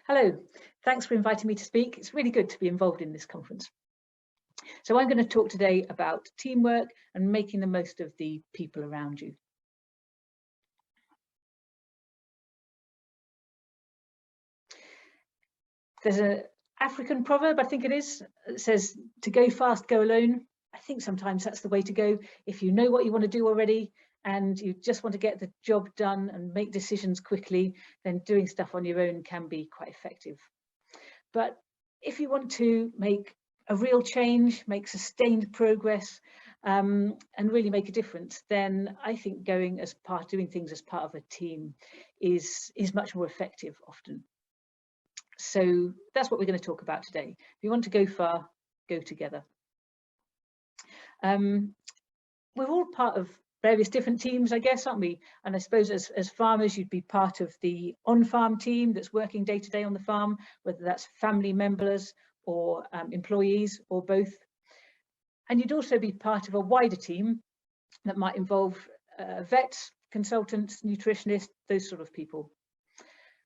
Hello, thanks for inviting me to speak. It's really good to be involved in this conference. So I'm going to talk today about teamwork and making the most of the people around you. There's an African proverb, I think it is, that says to go fast, go alone. I think sometimes that's the way to go. If you know what you want to do already and you just want to get the job done and make decisions quickly, then doing stuff on your own can be quite effective. But if you want to make a real change, make sustained progress, and really make a difference, then I think doing things as part of a team is much more effective often. So that's what we're going to talk about today. If you want to go far, go together. We're all part of various different teams, I guess, aren't we? And I suppose as farmers, you'd be part of the on-farm team that's working day to day on the farm, whether that's family members or employees or both. And you'd also be part of a wider team that might involve vets, consultants, nutritionists, those sort of people.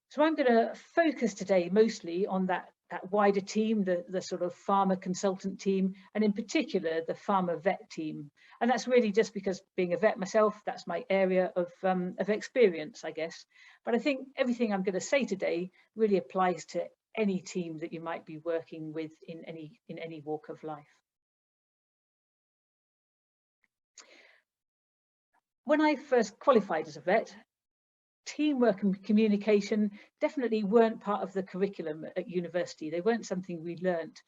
So I'm going to focus today mostly on that wider team, the sort of farmer consultant team, and in particular the farmer vet team. And that's really just because, being a vet myself, that's my area of experience, I guess. But I think everything I'm going to say today really applies to any team that you might be working with in any walk of life. When I first qualified as a vet, teamwork and communication definitely weren't part of the curriculum at university. They weren't something we learnt.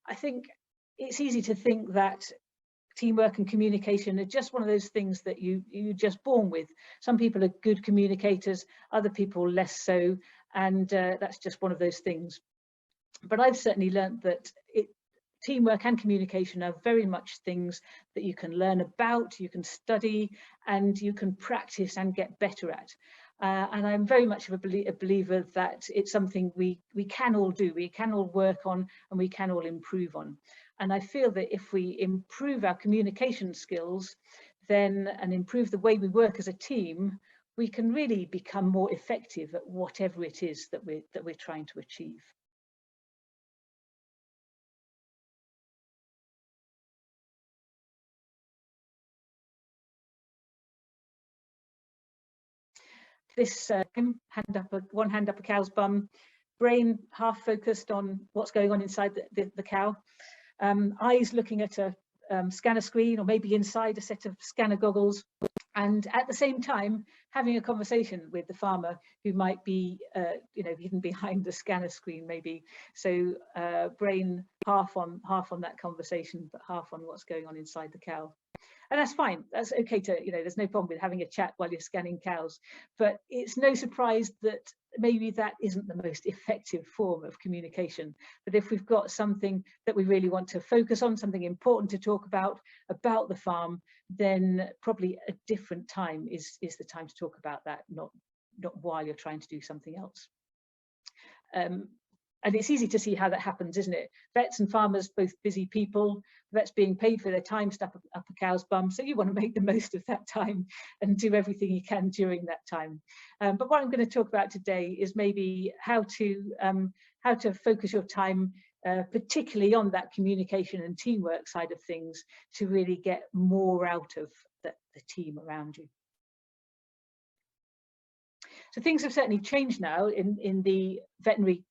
I think it's easy to think that teamwork and communication are just one of those things that you're just born with. Some people are good communicators, other people less so, and that's just one of those things. But I've certainly learnt that teamwork and communication are very much things that you can learn about, you can study, and you can practice and get better at. And I'm very much of a believer that it's something we can all do, we can all work on, and we can all improve on. And I feel that if we improve our communication skills, then and improve the way we work as a team, we can really become more effective at whatever it is that we're trying to achieve. This one hand up a cow's bum, brain half focused on what's going on inside the cow, eyes looking at a scanner screen or maybe inside a set of scanner goggles, and at the same time having a conversation with the farmer who might be hidden behind the scanner screen maybe. So brain half on that conversation, but half on what's going on inside the cow. And that's fine, that's okay to, there's no problem with having a chat while you're scanning cows, but it's no surprise that maybe that isn't the most effective form of communication. But if we've got something that we really want to focus on, something important to talk about the farm, then probably a different time is the time to talk about that, not while you're trying to do something else. And it's easy to see how that happens, isn't it? Vets and farmers, both busy people, vets being paid for their time stuck up a cow's bum. So you want to make the most of that time and do everything you can during that time. But what I'm going to talk about today is maybe how to focus your time, particularly on that communication and teamwork side of things, to really get more out of the team around you. So things have certainly changed now in the veterinary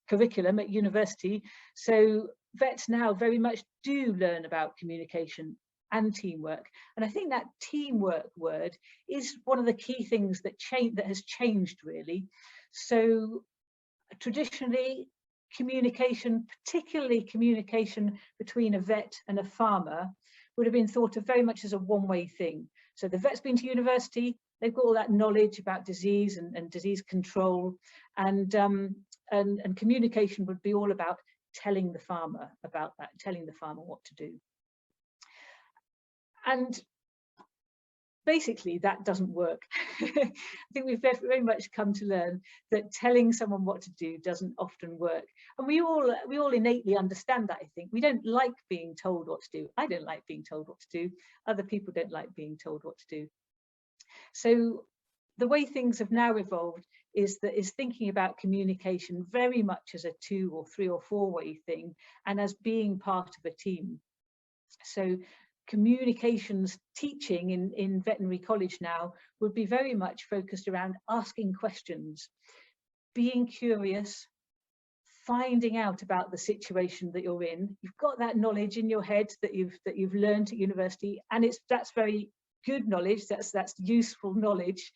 curriculum at university. So vets now very much do learn about communication and teamwork. And I think that teamwork word is one of the key things that has changed really. So traditionally, communication, particularly communication between a vet and a farmer, would have been thought of very much as a one-way thing. So the vet's been to university, they've got all that knowledge about disease and disease control, and communication would be all about telling the farmer about that, telling the farmer what to do. And basically that doesn't work. I think we've very much come to learn that telling someone what to do doesn't often work. And we all innately understand that, I think. We don't like being told what to do. I don't like being told what to do. Other people don't like being told what to do. So the way things have now evolved is thinking about communication very much as a 2 or 3 or 4-way thing, and as being part of a team. So communications teaching in veterinary college now would be very much focused around asking questions, being curious, finding out about the situation that you're in. You've got that knowledge in your head that you've learned at university, and that's very good knowledge. That's useful knowledge.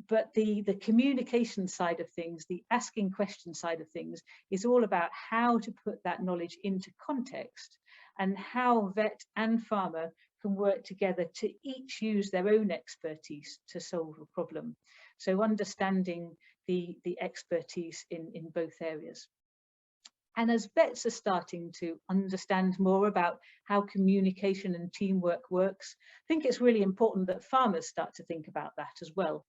But the communication side of things, the asking question side of things, is all about how to put that knowledge into context, and how vet and farmer can work together to each use their own expertise to solve a problem. So understanding the expertise in both areas. And as vets are starting to understand more about how communication and teamwork works, I think it's really important that farmers start to think about that as well.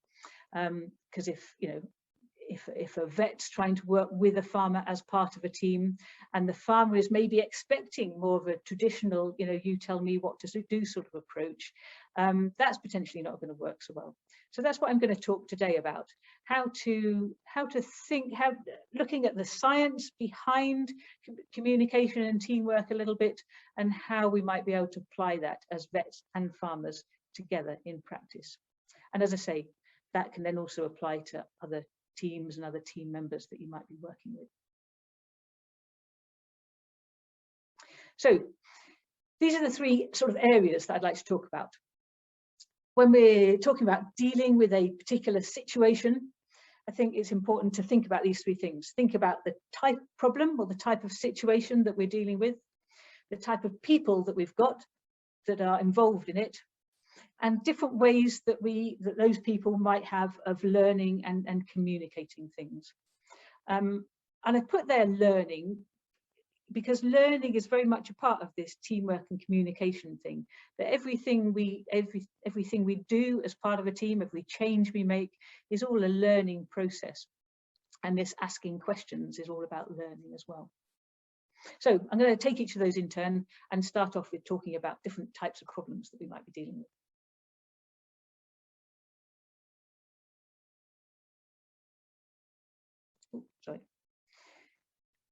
Because if a vet's trying to work with a farmer as part of a team, and the farmer is maybe expecting more of a traditional, you tell me what to do sort of approach, that's potentially not going to work so well. So that's what I'm going to talk today about: how to think, looking at the science behind communication and teamwork a little bit, and how we might be able to apply that as vets and farmers together in practice. And as I say, that can then also apply to other teams and other team members that you might be working with. So these are the 3 sort of areas that I'd like to talk about. When we're talking about dealing with a particular situation, I think it's important to think about these 3 things. Think about the type of problem or the type of situation that we're dealing with, the type of people that we've got that are involved in it, and different ways that those people might have of learning and communicating things. And I put there learning because learning is very much a part of this teamwork and communication thing. That everything we do as part of a team, every change we make, is all a learning process. And this asking questions is all about learning as well. So I'm going to take each of those in turn and start off with talking about different types of problems that we might be dealing with. Sorry.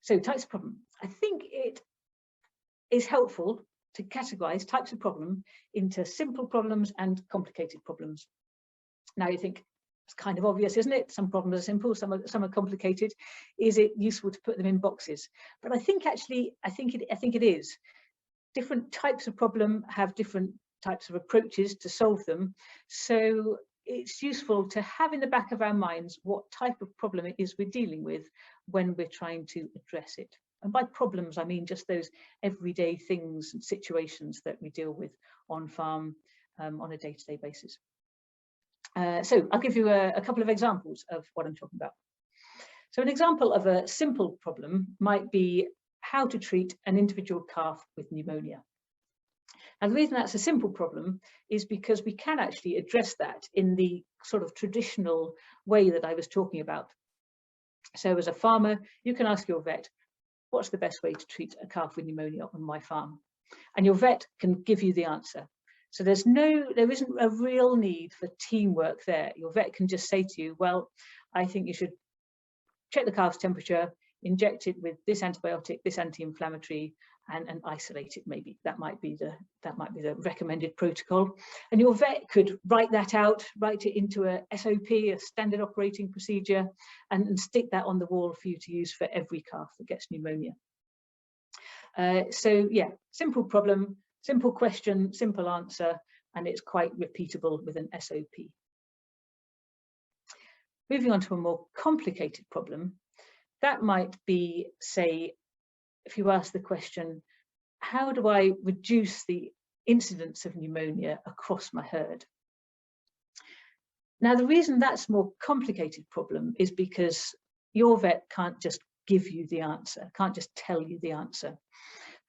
So types of problem. I think it is helpful to categorize types of problem into simple problems and complicated problems. Now you think it's kind of obvious, isn't it? Some problems are simple, some are complicated. Is it useful to put them in boxes? But I think actually, I think it is. Different types of problem have different types of approaches to solve them. So it's useful to have in the back of our minds what type of problem it is we're dealing with when we're trying to address it. And by problems, I mean just those everyday things and situations that we deal with on farm on a day-to-day basis. So I'll give you a couple of examples of what I'm talking about. So an example of a simple problem might be how to treat an individual calf with pneumonia. And the reason that's a simple problem is because we can actually address that in the sort of traditional way that I was talking about. So as a farmer, you can ask your vet, what's the best way to treat a calf with pneumonia on my farm? And your vet can give you the answer. So there isn't a real need for teamwork there. Your vet can just say to you, well, I think you should check the calf's temperature, inject it with this antibiotic, this anti-inflammatory, and isolate it. Maybe that might be the recommended protocol. And your vet could write that out, write it into a SOP, a standard operating procedure, and stick that on the wall for you to use for every calf that gets pneumonia. So yeah, simple problem, simple question, simple answer, and it's quite repeatable with an SOP. Moving on to a more complicated problem, that might be, say, if you ask the question, how do I reduce the incidence of pneumonia across my herd? Now, the reason that's a more complicated problem is because your vet can't just give you the answer, can't just tell you the answer.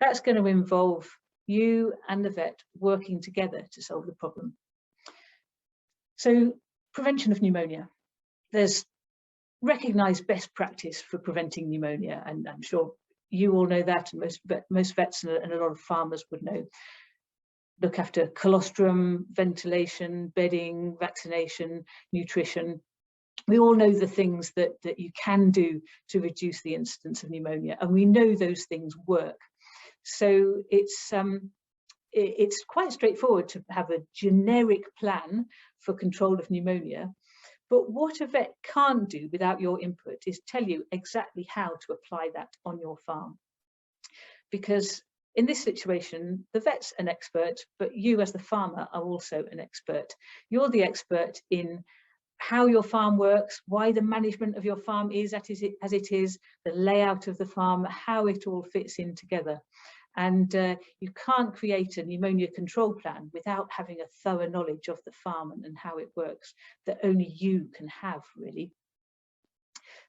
That's going to involve you and the vet working together to solve the problem. So, prevention of pneumonia. There's recognised best practice for preventing pneumonia, and I'm sure you all know that, and most vets and a lot of farmers would know. Look after colostrum, ventilation, bedding, vaccination, nutrition. We all know the things that you can do to reduce the incidence of pneumonia, and we know those things work. So it's quite straightforward to have a generic plan for control of pneumonia. But what a vet can't do without your input is tell you exactly how to apply that on your farm. Because in this situation, the vet's an expert, but you as the farmer are also an expert. You're the expert in how your farm works, why the management of your farm is as it is, the layout of the farm, how it all fits in together. And you can't create a pneumonia control plan without having a thorough knowledge of the farm and how it works that only you can have, really.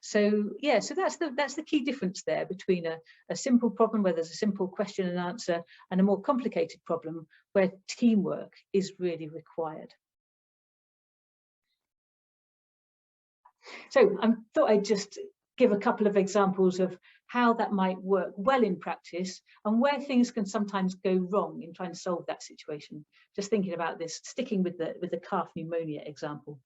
So yeah, so that's the key difference there between a simple problem where there's a simple question and answer and a more complicated problem where teamwork is really required. So I thought I'd just give a couple of examples of how that might work well in practice and where things can sometimes go wrong in trying to solve that situation. Just thinking about this, sticking with the calf pneumonia example.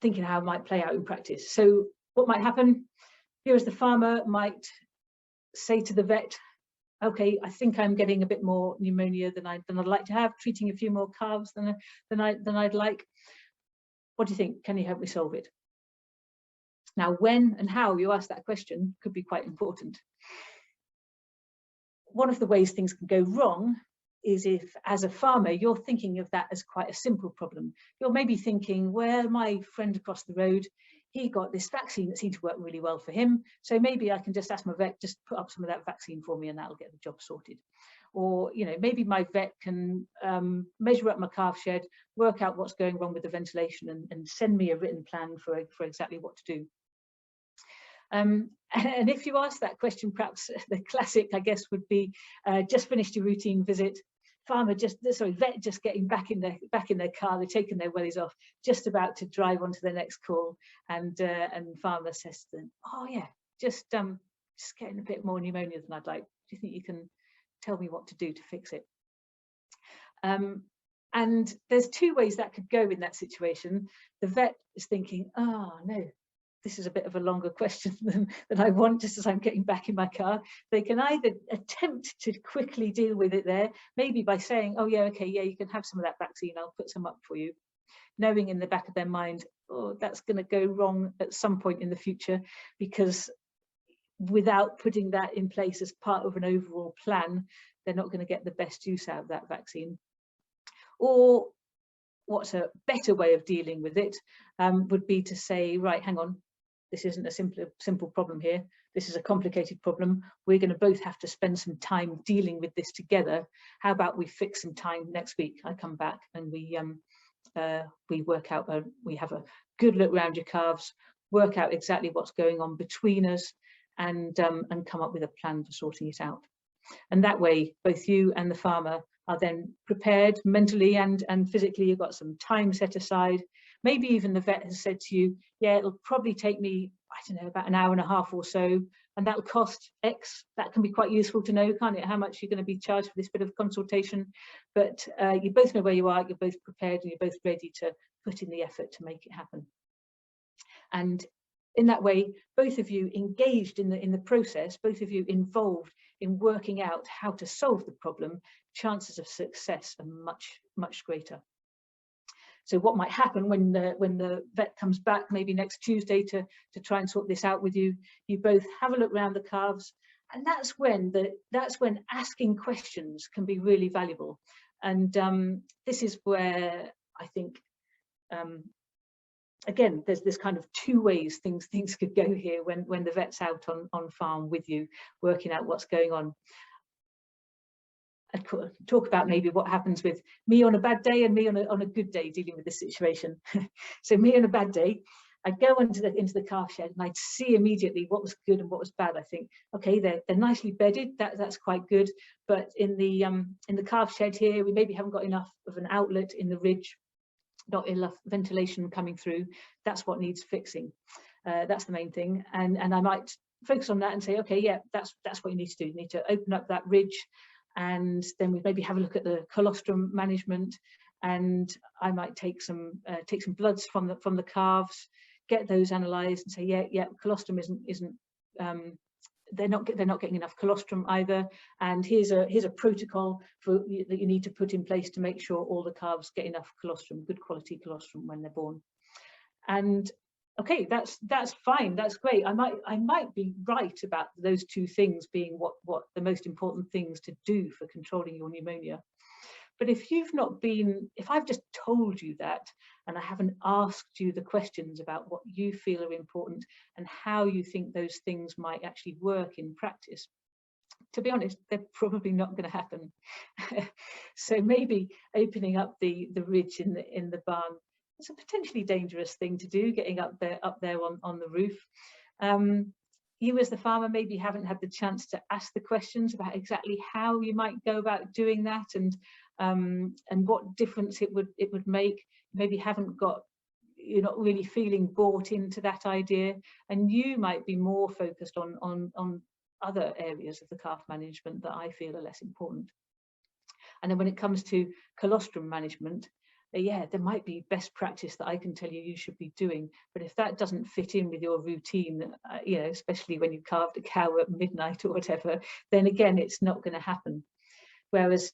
Thinking how it might play out in practice. So what might happen? You as the farmer might say to the vet, okay, I think I'm getting a bit more pneumonia than I'd like to have, treating a few more calves than I'd like. What do you think? Can you help me solve it? Now, when and how you ask that question could be quite important. One of the ways things can go wrong is if, as a farmer, you're thinking of that as quite a simple problem. You're maybe thinking, well, my friend across the road, he got this vaccine that seemed to work really well for him. So maybe I can just ask my vet, just put up some of that vaccine for me and that'll get the job sorted. Or, you know, maybe my vet can measure up my calf shed, work out what's going wrong with the ventilation and send me a written plan for exactly what to do. And if you ask that question, perhaps the classic, I guess, would be just finished your routine visit, vet just getting back in their car, they're taking their wellies off, just about to drive on to their next call, and farmer says to them, oh yeah, just getting a bit more pneumonia than I'd like. Do you think you can tell me what to do to fix it? And there's two ways that could go in that situation. The vet is thinking, oh no, this is a bit of a longer question than I want, just as I'm getting back in my car. They can either attempt to quickly deal with it there, maybe by saying, oh yeah, okay, yeah, you can have some of that vaccine, I'll put some up for you, knowing in the back of their mind, oh, that's going to go wrong at some point in the future, because without putting that in place as part of an overall plan, they're not going to get the best use out of that vaccine. Or what's a better way of dealing with it would be to say, right, hang on, this isn't a simple problem here. This is a complicated problem. We're going to both have to spend some time dealing with this together. How about we fix some time next week? I come back and we work out, we have a good look around your calves, work out exactly what's going on between us, and come up with a plan for sorting it out. And that way, both you and the farmer are then prepared mentally and physically. You've got some time set aside. Maybe even the vet has said to you, yeah, it'll probably take me, I don't know, about an hour and a half or so, and that'll cost X. That can be quite useful to know, can't it, how much you're going to be charged for this bit of consultation. But you both know where you are, you're both prepared, and you're both ready to put in the effort to make it happen. And in that way, both of you engaged in the process, both of you involved in working out how to solve the problem, chances of success are much, much greater. So what might happen when the vet comes back, maybe next Tuesday, to try and sort this out with you, you both have a look around the calves, and that's when asking questions can be really valuable. And this is where I think, again, there's this kind of two ways things could go here when the vet's out on farm with you, working out what's going on. I'd talk about maybe what happens with me on a bad day and me on a good day dealing with this situation. So me on a bad day, I'd go into the calf shed and I'd see immediately what was good and what was bad. I think, okay, they're nicely bedded, that's quite good, but in the calf shed here, we maybe haven't got enough of an outlet in the ridge, not enough ventilation coming through. That's what needs fixing. That's the main thing. And I might focus on that and say, okay, yeah, that's what you need to do. You need to open up that ridge, and then we maybe have a look at the colostrum management and I might take some bloods from the calves, get those analysed, and say, yeah, colostrum isn't they're not getting enough colostrum either, and here's a protocol that you need to put in place to make sure all the calves get enough colostrum, good quality colostrum, when they're born. And okay, that's fine, that's great. I might be right about those two things being what the most important things to do for controlling your pneumonia. But if I've just told you that, and I haven't asked you the questions about what you feel are important and how you think those things might actually work in practice, to be honest, they're probably not going to happen. So maybe opening up the ridge in the barn is a potentially dangerous thing to do, getting up there on the roof. You as the farmer maybe haven't had the chance to ask the questions about exactly how you might go about doing that, and what difference it would make. Maybe you're not really feeling bought into that idea, and you might be more focused on other areas of the calf management that I feel are less important. And then when it comes to colostrum management, yeah, there might be best practice that I can tell you should be doing, but if that doesn't fit in with your routine, especially when you calved a cow at midnight or whatever, then again, it's not going to happen. Whereas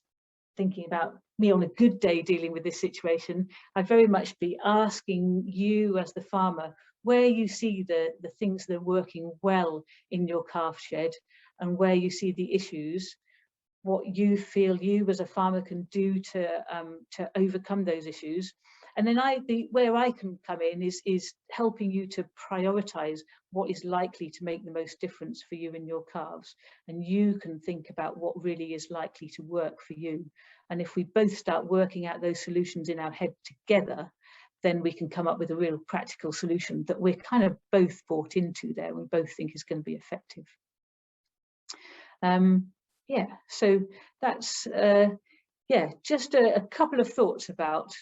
thinking about me on a good day dealing with this situation, I'd very much be asking you as the farmer where you see the things that are working well in your calf shed, and where you see the issues, what you feel you as a farmer can do to overcome those issues. And then where I can come in is helping you to prioritize what is likely to make the most difference for you and your calves. And you can think about what really is likely to work for you. And if we both start working out those solutions in our head together, then we can come up with a real practical solution that we're kind of both bought into there. We both think is going to be effective. Yeah, so that's just a couple of thoughts about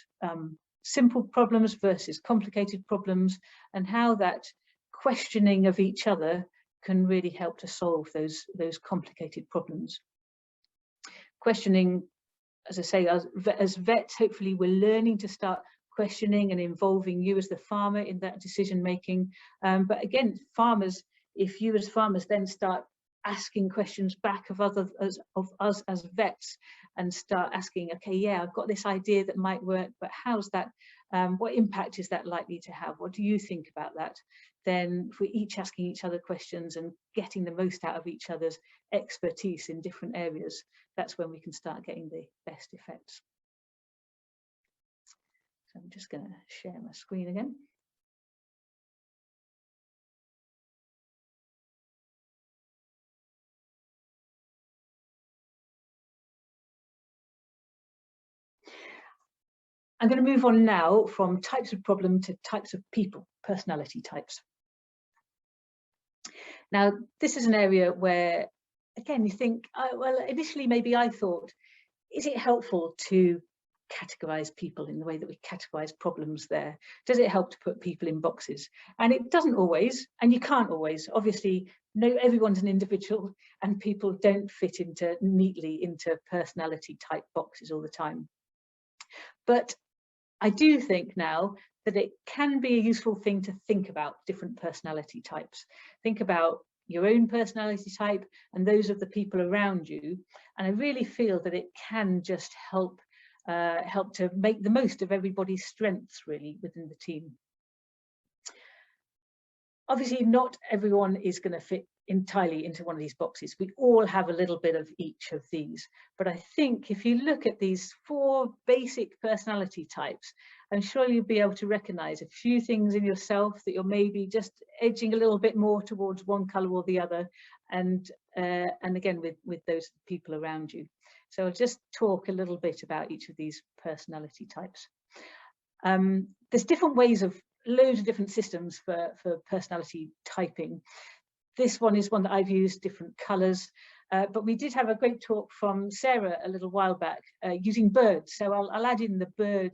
simple problems versus complicated problems, and how that questioning of each other can really help to solve those complicated problems. Questioning, as I say, as vets, hopefully we're learning to start questioning and involving you as the farmer in that decision making. But again, farmers, if you as farmers then start asking questions back of us as vets, and start asking, okay, yeah, I've got this idea that might work, but how's that, what impact is that likely to have? What do you think about that? Then if we're each asking each other questions and getting the most out of each other's expertise in different areas, that's when we can start getting the best effects. So I'm just going to share my screen again. I'm going to move on now from types of problem to types of people, personality types. Now, this is an area where, again, you think, well, initially maybe I thought, is it helpful to categorize people in the way that we categorize problems there? Does it help to put people in boxes? And it doesn't always, and you can't always. Obviously, everyone's an individual, and people don't fit neatly into personality type boxes all the time. But I do think now that it can be a useful thing to think about different personality types. Think about your own personality type and those of the people around you. And I really feel that it can just help to make the most of everybody's strengths really within the team. Obviously, not everyone is going to fit entirely into one of these boxes. We all have a little bit of each of these. But I think if you look at these 4 basic personality types, I'm sure you'll be able to recognize a few things in yourself that you're maybe just edging a little bit more towards one color or the other, and again with those people around you. So I'll just talk a little bit about each of these personality types. There's different ways of loads of different systems for personality typing. This one is one that I've used, different colors, but we did have a great talk from Sarah a little while back using birds. So I'll add in the bird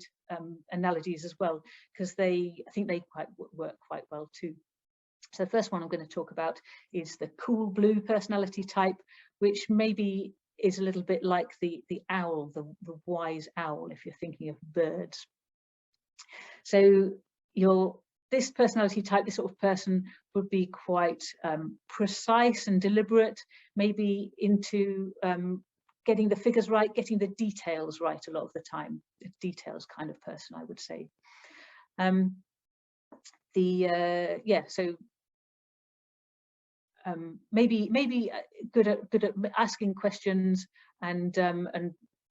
analogies as well, because I think they work quite well too. So the first one I'm going to talk about is the cool blue personality type, which maybe is a little bit like the owl, the wise owl, if you're thinking of birds. So this personality type, this sort of person, would be quite precise and deliberate, maybe into getting the figures right, getting the details right a lot of the time. A details kind of person, I would say. Maybe good at asking questions and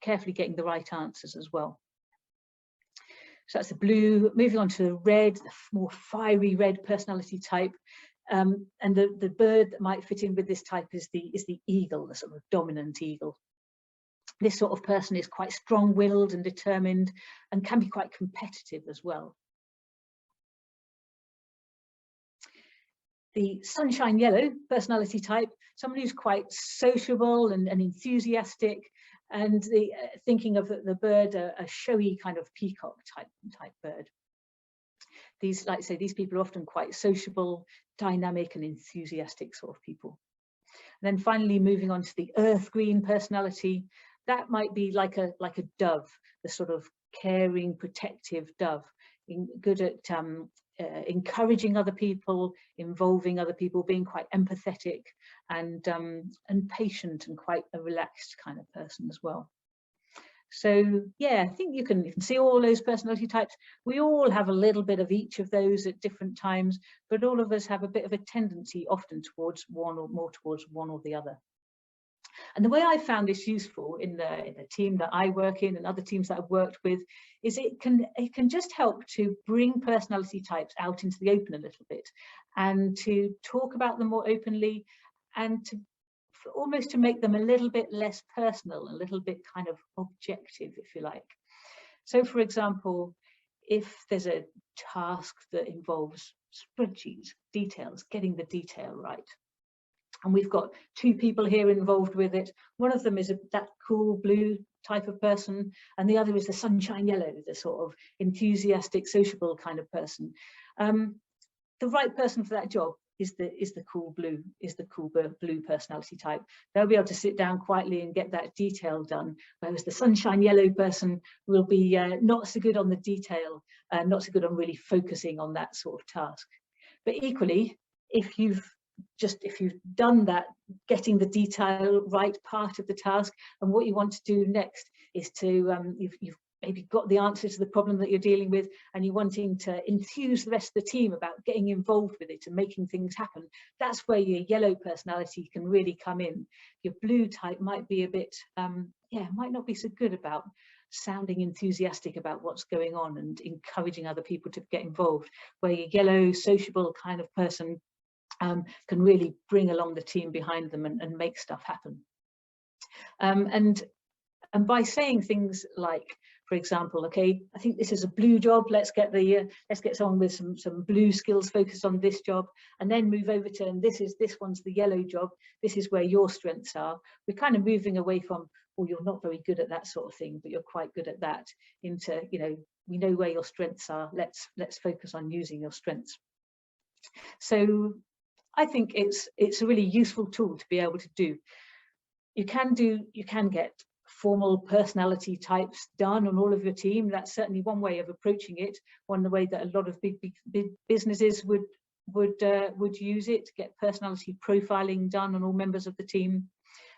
carefully getting the right answers as well. So that's the blue. Moving on to the red, the more fiery red personality type. And the bird that might fit in with this type is the eagle, the sort of dominant eagle. This sort of person is quite strong-willed and determined, and can be quite competitive as well. The sunshine yellow personality type, someone who's quite sociable and enthusiastic, and thinking of the bird, a showy kind of peacock type bird. These, like I say, these people are often quite sociable, dynamic and enthusiastic sort of people. And then finally, moving on to the earth green personality, that might be like a dove, the sort of caring, protective dove, good at encouraging other people, involving other people, being quite empathetic and patient, and quite a relaxed kind of person as well. So yeah, I think you can see all those personality types. We all have a little bit of each of those at different times, but all of us have a bit of a tendency often towards one, or more towards one or the other. And the way I found this useful in the team that I work in and other teams that I've worked with is it can just help to bring personality types out into the open a little bit, and to talk about them more openly, and to almost to make them a little bit less personal, a little bit kind of objective, if you like. So for example, if there's a task that involves spreadsheets, details, getting the detail right, and we've got two people here involved with it. One of them is that cool blue type of person, and the other is the sunshine yellow, the sort of enthusiastic, sociable kind of person. The right person for that job is the cool blue personality type. They'll be able to sit down quietly and get that detail done, whereas the sunshine yellow person will be not so good on the detail, not so good on really focusing on that sort of task. But equally, if you've done that, getting the detail right part of the task, and what you want to do next is to you've maybe got the answer to the problem that you're dealing with, and you're wanting to enthuse the rest of the team about getting involved with it and making things happen. That's where your yellow personality can really come in. Your blue type might be a bit might not be so good about sounding enthusiastic about what's going on and encouraging other people to get involved, where your yellow sociable kind of person can really bring along the team behind them and make stuff happen. And by saying things like, for example, okay, I think this is a blue job. Let's get someone with some blue skills focused on this job, and then move over to, and this one's the yellow job. This is where your strengths are. We're kind of moving away from, well, you're not very good at that sort of thing, but you're quite good at that, into, we know where your strengths are. Let's focus on using your strengths. So I think it's a really useful tool to be able to do. You can get formal personality types done on all of your team. That's certainly one way of approaching it. One way that a lot of big businesses would use it, to get personality profiling done on all members of the team.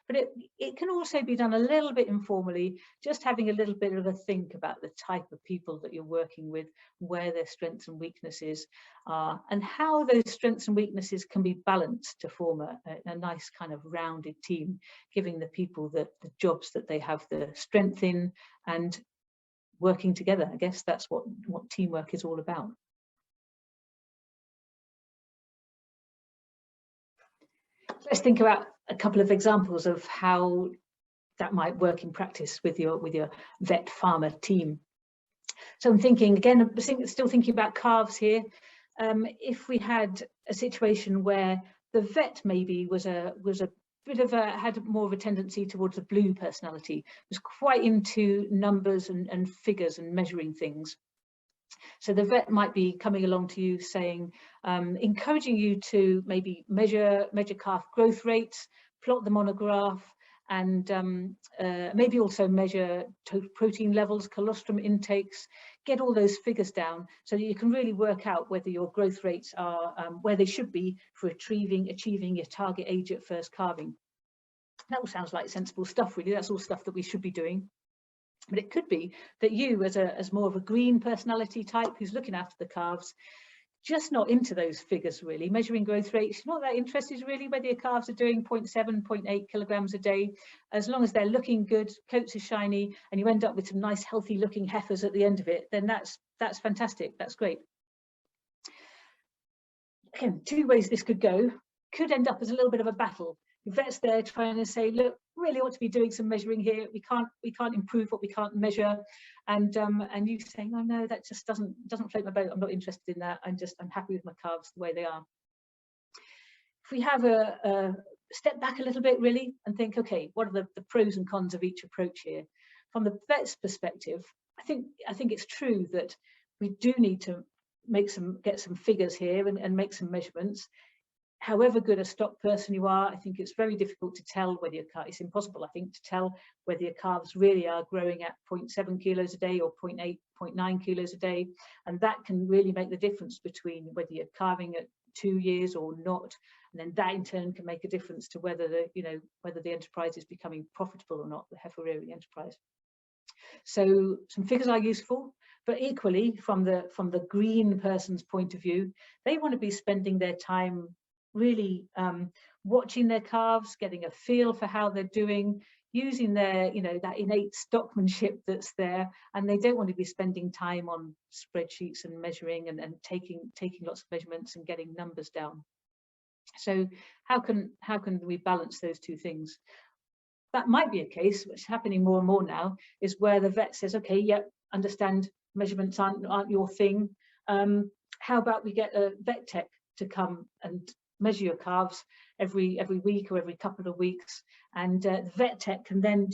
But it can also be done a little bit informally, just having a little bit of a think about the type of people that you're working with, where their strengths and weaknesses are, and how those strengths and weaknesses can be balanced to form a nice kind of rounded team, giving the people the jobs that they have the strength in, and working together. I guess that's what teamwork is all about. Let's think about a couple of examples of how that might work in practice with your vet farmer team. So I'm thinking again, still thinking about calves here. If we had a situation where the vet maybe was a bit of had more of a tendency towards a blue personality, was quite into numbers and figures and measuring things. So the vet might be coming along to you saying, encouraging you to maybe measure calf growth rates, plot them on a graph, and maybe also measure protein levels, colostrum intakes, get all those figures down so that you can really work out whether your growth rates are where they should be for achieving your target age at first calving. That all sounds like sensible stuff, really. That's all stuff that we should be doing. But it could be that you, as more of a green personality type who's looking after the calves, just not into those figures really, measuring growth rates, not that interested really whether your calves are doing 0.7, 0.8 kilograms a day. As long as they're looking good, coats are shiny, and you end up with some nice healthy looking heifers at the end of it, then that's fantastic, that's great. Again, two ways this could go. Could end up as a little bit of a battle. The vet's there trying to say, look, really ought to be doing some measuring here. We can't improve what we can't measure, and you saying, oh no, that just doesn't float my boat. I'm not interested in that. I'm happy with my calves the way they are. If we have a step back a little bit really and think, okay, what are the pros and cons of each approach here? From the vet's perspective, I think it's true that we do need to get some figures here and make some measurements. However good a stock person you are, I think it's very difficult to tell whether your calf, it's impossible, I think, to tell whether your calves really are growing at 0.7 kilos a day or 0.8, 0.9 kilos a day. And that can really make the difference between whether you're calving at 2 years or not. And then that in turn can make a difference to whether the enterprise is becoming profitable or not, the heifer rearing enterprise. So some figures are useful, but equally from the green person's point of view, they want to be spending their time really watching their calves, getting a feel for how they're doing, using their, that innate stockmanship that's there, and they don't want to be spending time on spreadsheets and measuring and taking lots of measurements and getting numbers down. So how can we balance those two things? That might be a case, which is happening more and more now, is where the vet says, okay, yep, understand measurements aren't your thing. How about we get a vet tech to come and measure your calves every week or every couple of weeks, and the vet tech can then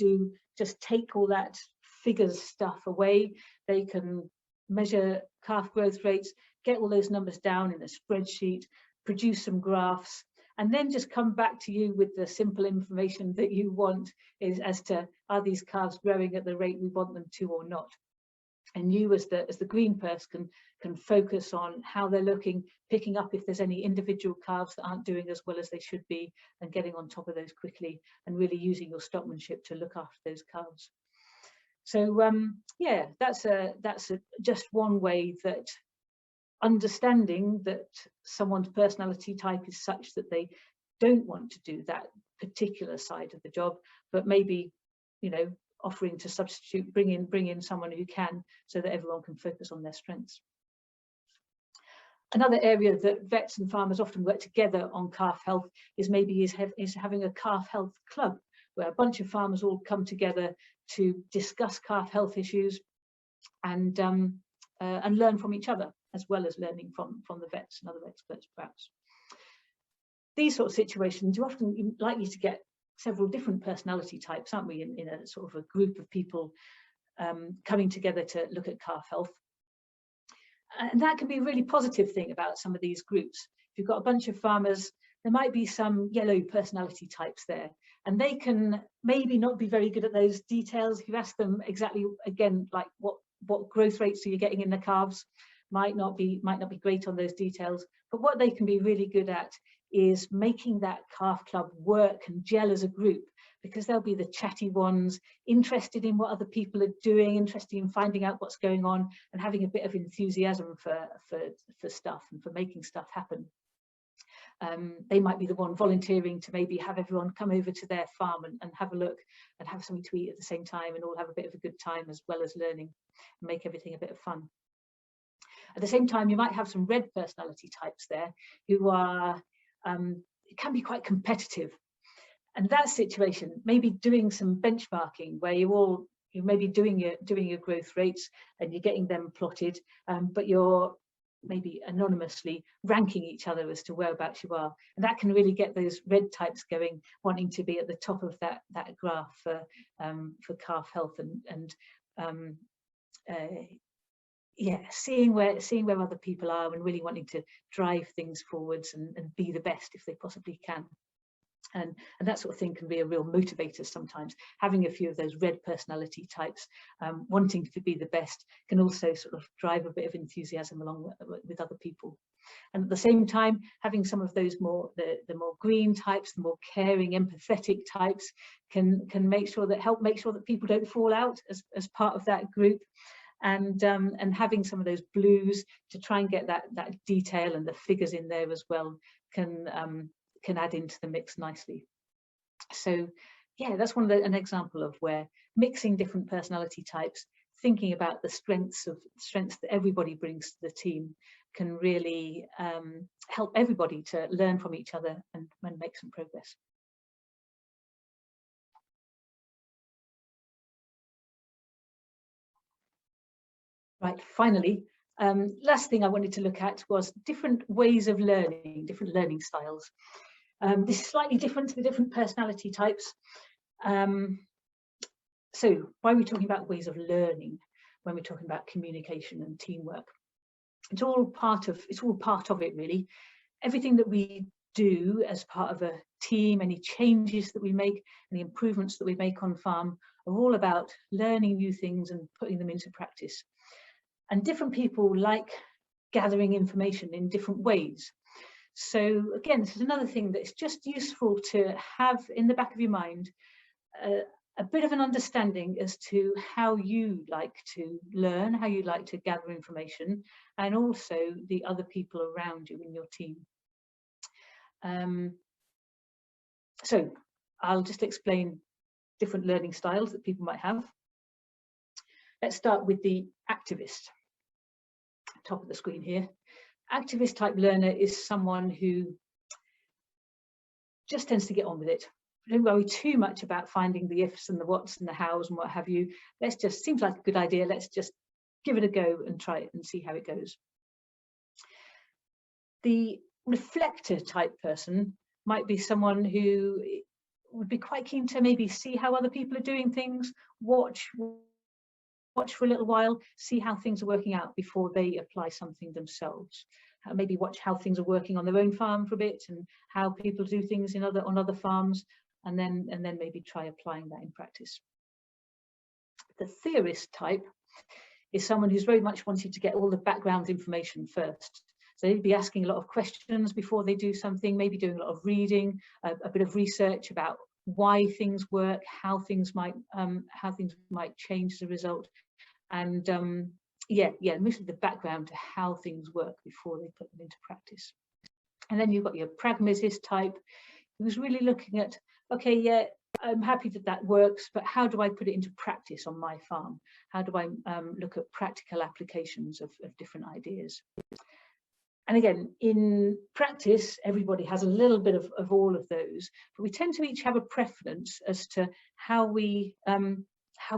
just take all that figures stuff away. They can measure calf growth rates, get all those numbers down in a spreadsheet, produce some graphs, and then just come back to you with the simple information that you want as to, are these calves growing at the rate we want them to or not? And you as the green person can focus on how they're looking, picking up if there's any individual calves that aren't doing as well as they should be, and getting on top of those quickly, and really using your stockmanship to look after those calves. So yeah, that's just one way that understanding that someone's personality type is such that they don't want to do that particular side of the job, but maybe, offering to substitute, bring in someone who can, so that everyone can focus on their strengths. Another area that vets and farmers often work together on calf health is having a calf health club, where a bunch of farmers all come together to discuss calf health issues and learn from each other, as well as learning from the vets and other experts perhaps. These sort of situations, you're often likely to get several different personality types, aren't we, in a sort of a group of people coming together to look at calf health. And that can be a really positive thing about some of these groups. If you've got a bunch of farmers, there might be some yellow personality types there, and they can maybe not be very good at those details. If you ask them exactly, again, like what growth rates are you getting in the calves, might not be great on those details, but what they can be really good at is making that calf club work and gel as a group, because they'll be the chatty ones, interested in what other people are doing, interested in finding out what's going on, and having a bit of enthusiasm for stuff and for making stuff happen. They might be the one volunteering to maybe have everyone come over to their farm and have a look and have something to eat at the same time, and all have a bit of a good time as well as learning, and make everything a bit of fun. At the same time, you might have some red personality types there who are can be quite competitive, and that situation maybe doing some benchmarking where you're maybe doing your growth rates and you're getting them plotted, but you're maybe anonymously ranking each other as to whereabouts you are, and that can really get those red types going, wanting to be at the top of that graph for calf health and yeah, seeing where other people are and really wanting to drive things forwards and be the best if they possibly can. And that sort of thing can be a real motivator sometimes. Having a few of those red personality types, wanting to be the best, can also sort of drive a bit of enthusiasm along with other people. And at the same time, having some of those the more green types, the more caring, empathetic types, can help make sure that people don't fall out as part of that group. And having some of those blues to try and get that detail and the figures in there as well can add into the mix nicely. So yeah, that's an example of where mixing different personality types, thinking about the strengths that everybody brings to the team, can really help everybody to learn from each other and make some progress. Right, finally, last thing I wanted to look at was different ways of learning, different learning styles. This is slightly different to the different personality types. So why are we talking about ways of learning when we're talking about communication and teamwork? It's all part of it, really. Everything that we do as part of a team, any changes that we make, any improvements that we make on farm, are all about learning new things and putting them into practice. And different people like gathering information in different ways. So again, this is another thing that's just useful to have in the back of your mind, a bit of an understanding as to how you like to learn, how you like to gather information, and also the other people around you in your team. So I'll just explain different learning styles that people might have. Let's start with the activist. Top of the screen here. Activist type learner is someone who just tends to get on with it. Don't worry too much about finding the ifs and the whats and the hows and what have you. Seems like a good idea. Let's just give it a go and try it and see how it goes. The reflector type person might be someone who would be quite keen to maybe see how other people are doing things, watch for a little while, see how things are working out before they apply something themselves. Maybe watch how things are working on their own farm for a bit and how people do things on other farms, and then maybe try applying that in practice. The theorist type is someone who's very much wanting to get all the background information first. So they'd be asking a lot of questions before they do something, maybe doing a lot of reading, a bit of research about why things work, how things might change as a result, and mostly the background to how things work before they put them into practice. And then you've got your pragmatist type, who's really looking at, okay, yeah, I'm happy that works, but how do I put it into practice on my farm? How do I look at practical applications of different ideas? And again, in practice, everybody has a little bit of all of those, but we tend to each have a preference as to how we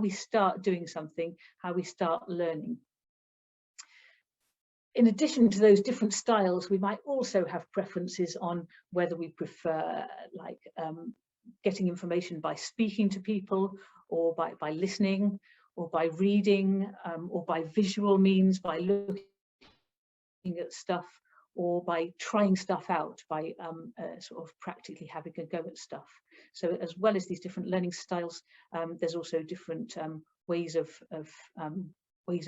start doing something, how we start learning. In addition to those different styles, we might also have preferences on whether we prefer getting information by speaking to people, or by listening, or by reading, or by visual means, by looking at stuff, or by trying stuff out, by sort of practically having a go at stuff. So as well as these different learning styles, there's also different ways of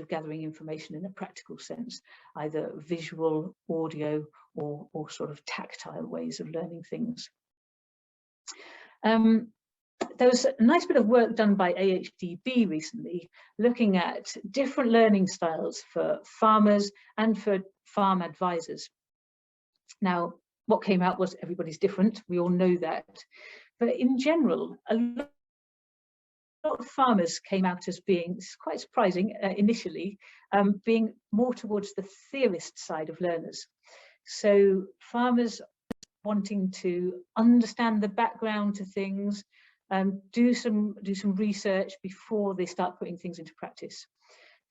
gathering information in a practical sense, either visual, audio, or sort of tactile ways of learning things. There was a nice bit of work done by AHDB recently, looking at different learning styles for farmers and for farm advisors. Now, what came out was everybody's different, we all know that, but in general, a lot of farmers came out as being, it's quite surprising initially, being more towards the theorist side of learners. So farmers wanting to understand the background to things, do some research before they start putting things into practice.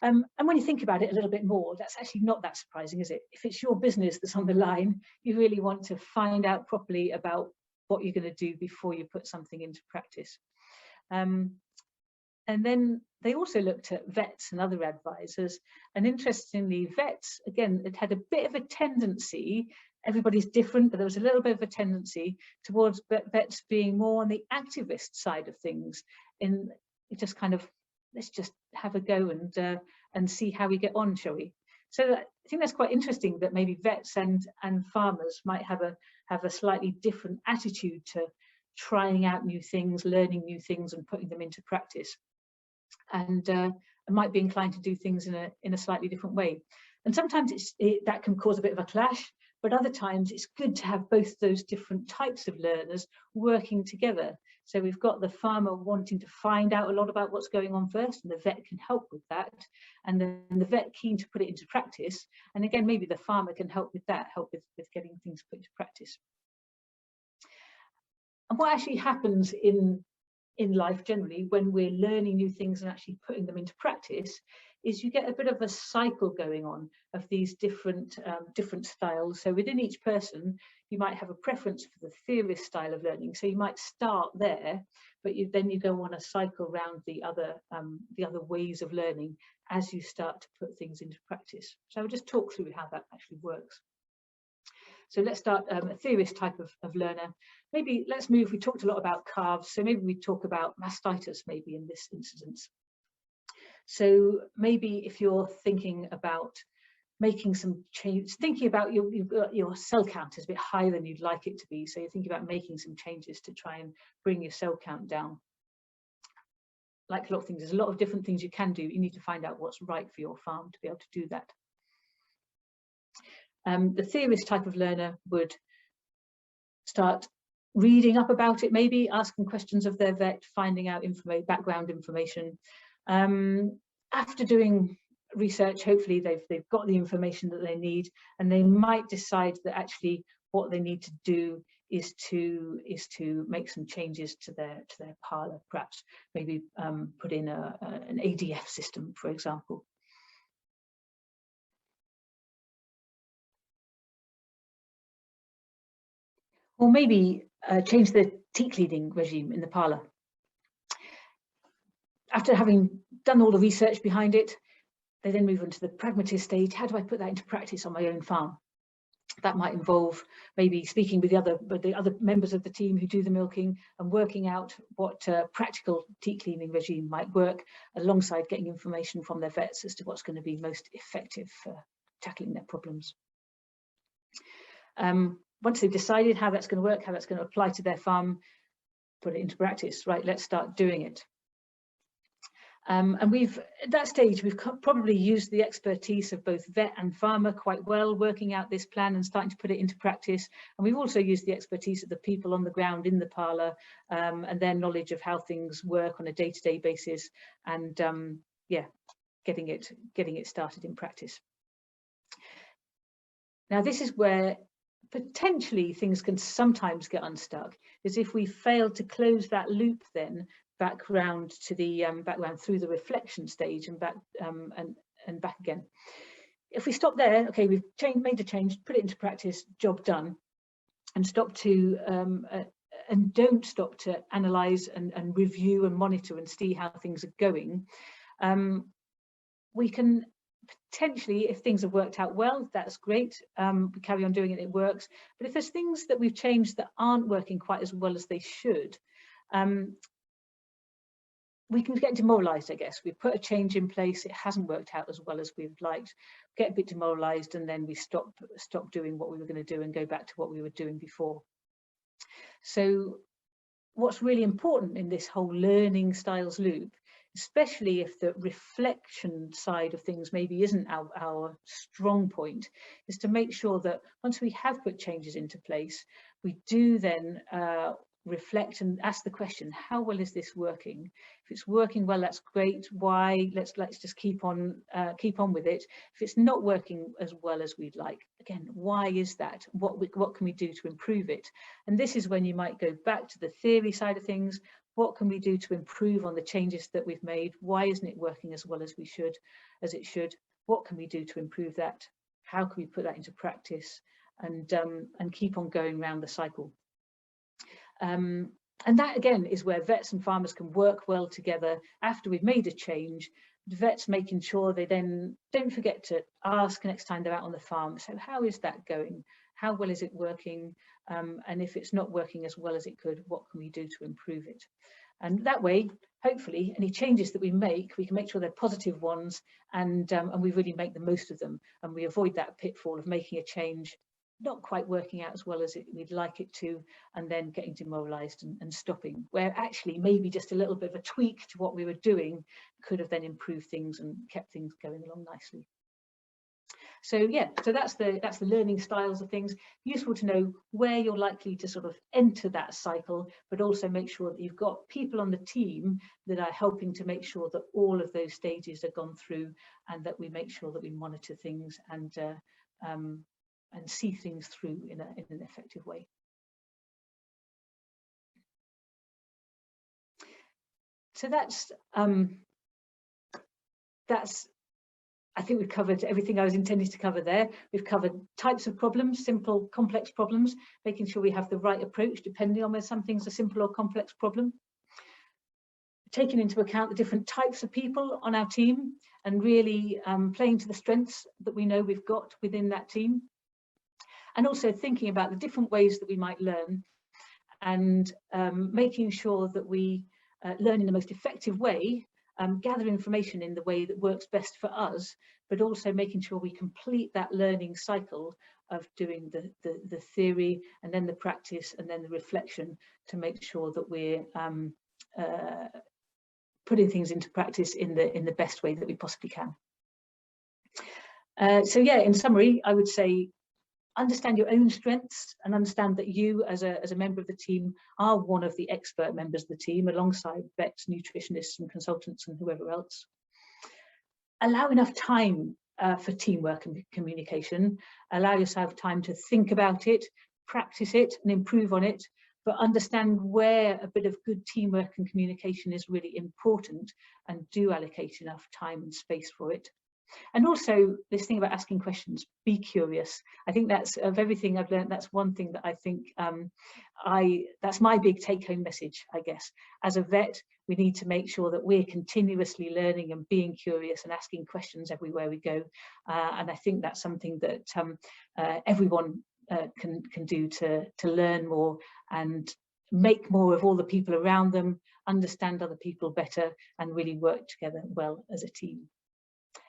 And when you think about it a little bit more, that's actually not that surprising, is it? If it's your business that's on the line, you really want to find out properly about what you're going to do before you put something into practice. And then they also looked at vets and other advisors, and interestingly, vets, again, it had a bit of a tendency, everybody's different, but there was a little bit of a tendency towards vets being more on the activist side of things, in just kind of, let's just have a go and see how we get on, shall we? So I think that's quite interesting, that maybe vets and farmers might have a slightly different attitude to trying out new things, learning new things and putting them into practice, and might be inclined to do things in a slightly different way. And sometimes that can cause a bit of a clash, but other times it's good to have both those different types of learners working together. So we've got the farmer wanting to find out a lot about what's going on first, and the vet can help with that, and then the vet keen to put it into practice, and again maybe the farmer can help with that, help with getting things put into practice. And what actually happens in life generally when we're learning new things and actually putting them into practice is you get a bit of a cycle going on of these different styles. So within each person, you might have a preference for the theorist style of learning. So you might start there, but then you go on a cycle around the other ways of learning as you start to put things into practice. So I'll just talk through how that actually works. So let's start a theorist type of learner. Maybe let's move, we talked a lot about calves, so maybe we talk about mastitis maybe in this instance. So maybe if you're thinking about making some change, thinking about your cell count is a bit higher than you'd like it to be, so you're thinking about making some changes to try and bring your cell count down. Like a lot of things, there's a lot of different things you can do. You need to find out what's right for your farm to be able to do that. The theorist type of learner would start reading up about it, maybe asking questions of their vet, finding out background information. After doing research, hopefully they've got the information that they need, and they might decide that actually what they need to do is to make some changes to their parlour, perhaps maybe put in an ADF system, for example. Or maybe change the teat cleaning regime in the parlour. After having done all the research behind it, they then move on to the pragmatist stage. How do I put that into practice on my own farm? That might involve maybe speaking with the other members of the team who do the milking and working out what practical teat cleaning regime might work, alongside getting information from their vets as to what's going to be most effective for tackling their problems. Once they've decided how that's going to work, how that's going to apply to their farm, put it into practice. Right, let's start doing it. And at that stage, we've probably used the expertise of both vet and farmer quite well, working out this plan and starting to put it into practice. And we've also used the expertise of the people on the ground in the parlour, and their knowledge of how things work on a day-to-day basis, and yeah, getting it started in practice. Now, this is where potentially things can sometimes get unstuck, is if we fail to close that loop then back round to the through the reflection stage and back and back again. If we stop there, okay, we've made a change, put it into practice, job done, and don't stop to analyze and review and monitor and see how things are going. We can potentially, if things have worked out well, that's great. We carry on doing it, it works. But if there's things that we've changed that aren't working quite as well as they should, we can get demoralized, I guess. We put a change in place, it hasn't worked out as well as we'd liked, get a bit demoralized, and then we stop doing what we were going to do and go back to what we were doing before. So what's really important in this whole learning styles loop, especially if the reflection side of things maybe isn't our strong point, is to make sure that once we have put changes into place, we do then reflect and ask the question, how well is this working? If it's working well, that's great. Why? Let's just keep on with it. If it's not working as well as we'd like, again, why is that? What can we do to improve it? And this is when you might go back to the theory side of things. What can we do to improve on the changes that we've made? Why isn't it working as well as it should? What can we do to improve that? How can we put that into practice? And keep on going around the cycle. And that again is where vets and farmers can work well together after we've made a change. Vets making sure they then don't forget to ask next time they're out on the farm, so how is that going? how well is it working, and if it's not working as well as it could, what can we do to improve it? And that way, hopefully, any changes that we can make sure they're positive ones, and we really make the most of them, and we avoid that pitfall of making a change not quite working out as well as we'd like it to, and then getting demoralized and stopping, where actually maybe just a little bit of a tweak to what we were doing could have then improved things and kept things going along nicely. So yeah, so that's the learning styles of things. Useful to know where you're likely to sort of enter that cycle, but also make sure that you've got people on the team that are helping to make sure that all of those stages are gone through, and that we make sure that we monitor things and see things through in an effective way. So that's I think we've covered everything I was intending to cover there. We've covered types of problems, simple, complex problems, making sure we have the right approach depending on whether something's a simple or complex problem. Taking into account the different types of people on our team, and really playing to the strengths that we know we've got within that team. And also thinking about the different ways that we might learn, and making sure that we learn in the most effective way, gather information in the way that works best for us, but also making sure we complete that learning cycle of doing the theory, and then the practice, and then the reflection, to make sure that we're putting things into practice in the best way that we possibly can. So yeah, in summary, I would say understand your own strengths, and understand that you as a member of the team are one of the expert members of the team, alongside vets, nutritionists and consultants and whoever else. Allow enough time for teamwork and communication. Allow yourself time to think about it, practice it and improve on it, but understand where a bit of good teamwork and communication is really important, and do allocate enough time and space for it. And also this thing about asking questions, be curious. I think that's, of everything I've learned, that's one thing that I think that's my big take-home message, I guess. As a vet, we need to make sure that we're continuously learning and being curious and asking questions everywhere we go. And I think that's something that everyone can do to learn more and make more of all the people around them, understand other people better, and really work together well as a team.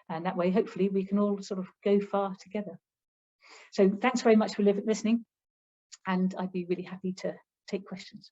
And that way, hopefully, we can all sort of go far together. So thanks very much for listening, and I'd be really happy to take questions.